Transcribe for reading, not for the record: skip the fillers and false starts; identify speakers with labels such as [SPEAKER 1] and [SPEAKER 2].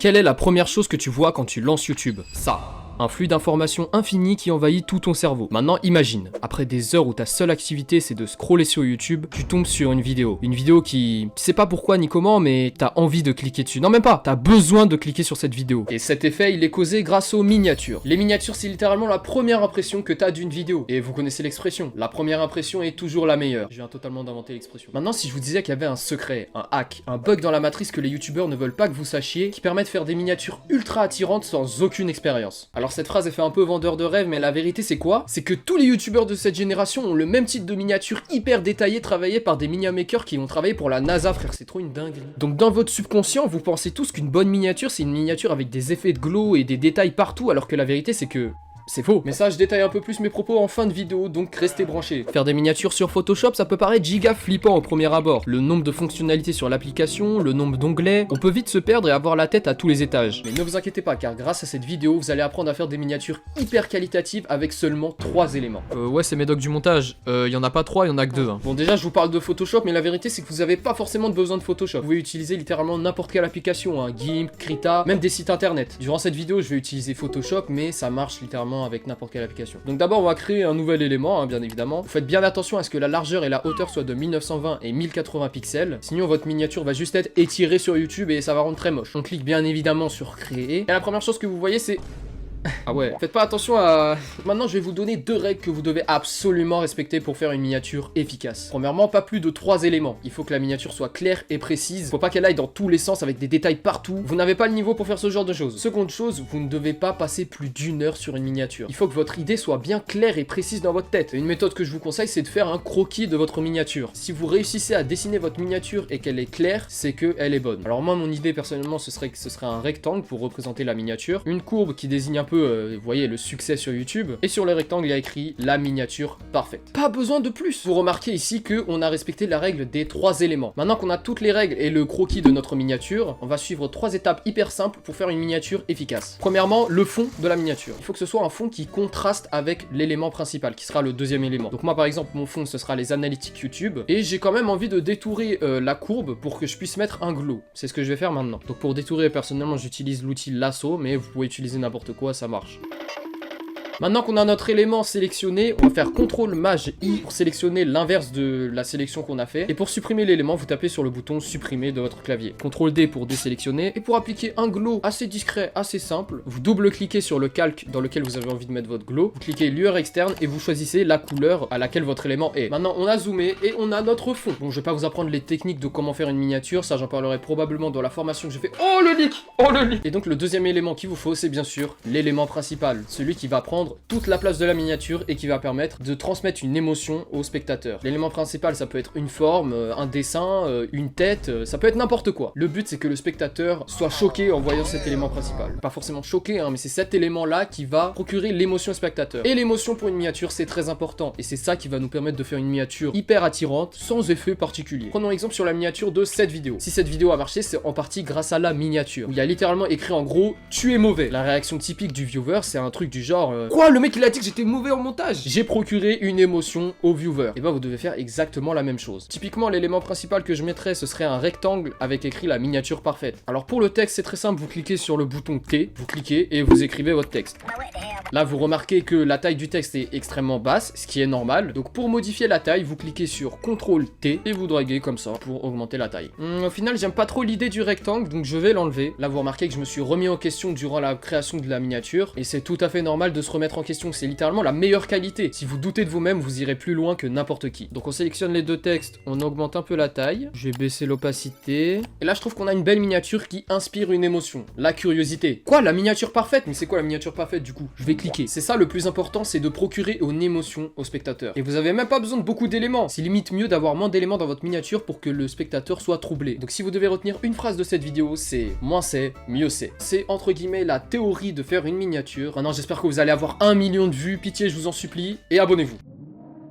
[SPEAKER 1] Quelle est la première chose que tu vois quand tu lances YouTube? Ça. Un flux d'informations infini qui envahit tout ton cerveau. Maintenant, imagine, après des heures où ta seule activité c'est de scroller sur YouTube, tu tombes sur une vidéo. Une vidéo qui, tu sais pas pourquoi ni comment, mais t'as envie de cliquer dessus. Non, même pas, t'as besoin de cliquer sur cette vidéo. Et cet effet, il est causé grâce aux miniatures. Les miniatures, c'est littéralement la première impression que t'as d'une vidéo. Et vous connaissez l'expression, la première impression est toujours la meilleure. Je viens totalement d'inventer l'expression. Maintenant, si je vous disais qu'il y avait un secret, un hack, un bug dans la matrice que les youtubeurs ne veulent pas que vous sachiez, qui permet de faire des miniatures ultra attirantes sans aucune expérience. Alors cette phrase est fait un peu vendeur de rêve, mais la vérité c'est quoi? C'est que tous les youtubeurs de cette génération ont le même type de miniature hyper détaillé travaillé par des miniamakers qui ont travaillé pour la NASA, frère, c'est trop une dinguerie. Donc dans votre subconscient, vous pensez tous qu'une bonne miniature c'est une miniature avec des effets de glow et des détails partout, alors que la vérité c'est que... c'est faux. Mais ça, je détaille un peu plus mes propos en fin de vidéo, donc restez branchés. Faire des miniatures sur Photoshop, ça peut paraître giga flippant au premier abord. Le nombre de fonctionnalités sur l'application, le nombre d'onglets, on peut vite se perdre et avoir la tête à tous les étages. Mais ne vous inquiétez pas, car grâce à cette vidéo, vous allez apprendre à faire des miniatures hyper qualitatives avec seulement 3 éléments. Ouais, c'est mes docs du montage. Y en a pas 3, y en a que 2. Hein. Bon, déjà, je vous parle de Photoshop, mais la vérité, c'est que vous avez pas forcément besoin de Photoshop. Vous pouvez utiliser littéralement n'importe quelle application, hein, GIMP, Krita, même des sites internet. Durant cette vidéo, je vais utiliser Photoshop, mais ça marche littéralement avec n'importe quelle application. Donc d'abord on va créer un nouvel élément, hein, bien évidemment. Vous faites bien attention à ce que la largeur et la hauteur soient de 1920 et 1080 pixels. Sinon votre miniature va juste être étirée sur YouTube et ça va rendre très moche. On clique bien évidemment sur créer. Et la première chose que vous voyez c'est... ah ouais, faites pas attention à... Maintenant je vais vous donner 2 règles que vous devez absolument respecter pour faire une miniature efficace. Premièrement, pas plus de 3 éléments. Il faut que la miniature soit claire et précise. Faut pas qu'elle aille dans tous les sens avec des détails partout. Vous n'avez pas le niveau pour faire ce genre de choses. Seconde chose, vous ne devez pas passer plus d'1 heure sur une miniature. Il faut que votre idée soit bien claire et précise dans votre tête. Et une méthode que je vous conseille, c'est de faire un croquis de votre miniature. Si vous réussissez à dessiner votre miniature et qu'elle est claire, c'est qu'elle est bonne. Alors moi, mon idée personnellement, ce serait que ce serait un rectangle pour représenter la miniature. Une courbe qui désigne un peu vous voyez le succès sur YouTube, et sur le rectangle il y a écrit la miniature parfaite. Pas besoin de plus. Vous remarquez ici que on a respecté la règle des 3 éléments. Maintenant qu'on a toutes les règles et le croquis de notre miniature, on va suivre 3 étapes hyper simples pour faire une miniature efficace. Premièrement, le fond de la miniature. Il faut que ce soit un fond qui contraste avec l'élément principal, qui sera le deuxième élément. Donc moi par exemple, mon fond ce sera les analytiques YouTube, et j'ai quand même envie de détourer la courbe pour que je puisse mettre un glow. C'est ce que je vais faire maintenant. Donc pour détourer, personnellement j'utilise l'outil lasso, mais vous pouvez utiliser n'importe quoi, ça marche. Maintenant qu'on a notre élément sélectionné, on va faire CTRL Maj I pour sélectionner l'inverse de la sélection qu'on a fait. Et pour supprimer l'élément, vous tapez sur le bouton supprimer de votre clavier. CTRL D pour désélectionner. Et pour appliquer un glow assez discret, assez simple, vous double-cliquez sur le calque dans lequel vous avez envie de mettre votre glow. Vous cliquez lueur externe et vous choisissez la couleur à laquelle votre élément est. Maintenant, on a zoomé et on a notre fond. Bon, je vais pas vous apprendre les techniques de comment faire une miniature, ça j'en parlerai probablement dans la formation que je fais. Oh le leak! Oh le leak! Et donc le deuxième élément qu'il vous faut, c'est bien sûr l'élément principal. Celui qui va prendre toute la place de la miniature et qui va permettre de transmettre une émotion au spectateur. L'élément principal, ça peut être une forme, un dessin, une tête, ça peut être n'importe quoi. Le but, c'est que le spectateur soit choqué en voyant cet élément principal. Pas forcément choqué, hein, mais c'est cet élément-là qui va procurer l'émotion au spectateur. Et l'émotion pour une miniature, c'est très important. Et c'est ça qui va nous permettre de faire une miniature hyper attirante, sans effet particulier. Prenons exemple sur la miniature de cette vidéo. Si cette vidéo a marché, c'est en partie grâce à la miniature. Où il y a littéralement écrit en gros, tu es mauvais. La réaction typique du viewer, c'est un truc du genre, quoi, le mec il a dit que j'étais mauvais en montage. J'ai procuré une émotion au viewer. Et bah vous devez faire exactement la même chose. Typiquement l'élément principal que je mettrais ce serait un rectangle avec écrit la miniature parfaite. Alors pour le texte c'est très simple, vous cliquez sur le bouton T, vous cliquez et vous écrivez votre texte. Là vous remarquez que la taille du texte est extrêmement basse, ce qui est normal. Donc pour modifier la taille, vous cliquez sur CTRL T et vous draguez comme ça pour augmenter la taille. Au final j'aime pas trop l'idée du rectangle donc je vais l'enlever. Là vous remarquez que je me suis remis en question durant la création de la miniature et c'est tout à fait normal de se remettre en question. C'est littéralement la meilleure qualité. Si vous doutez de vous-même, vous irez plus loin que n'importe qui. Donc on sélectionne les 2 textes, on augmente un peu la taille. Je vais baisser l'opacité. Et là je trouve qu'on a une belle miniature qui inspire une émotion. La curiosité. Quoi, la miniature parfaite? Mais c'est quoi la miniature parfaite du coup? Je vais cliquer. C'est ça le plus important, c'est de procurer une émotion au spectateur. Et vous avez même pas besoin de beaucoup d'éléments. C'est limite mieux d'avoir moins d'éléments dans votre miniature pour que le spectateur soit troublé. Donc si vous devez retenir une phrase de cette vidéo, c'est moins c'est, mieux c'est. C'est entre guillemets la théorie de faire une miniature. Maintenant j'espère que vous allez avoir 1 million de vues. Pitié, je vous en supplie, et abonnez-vous.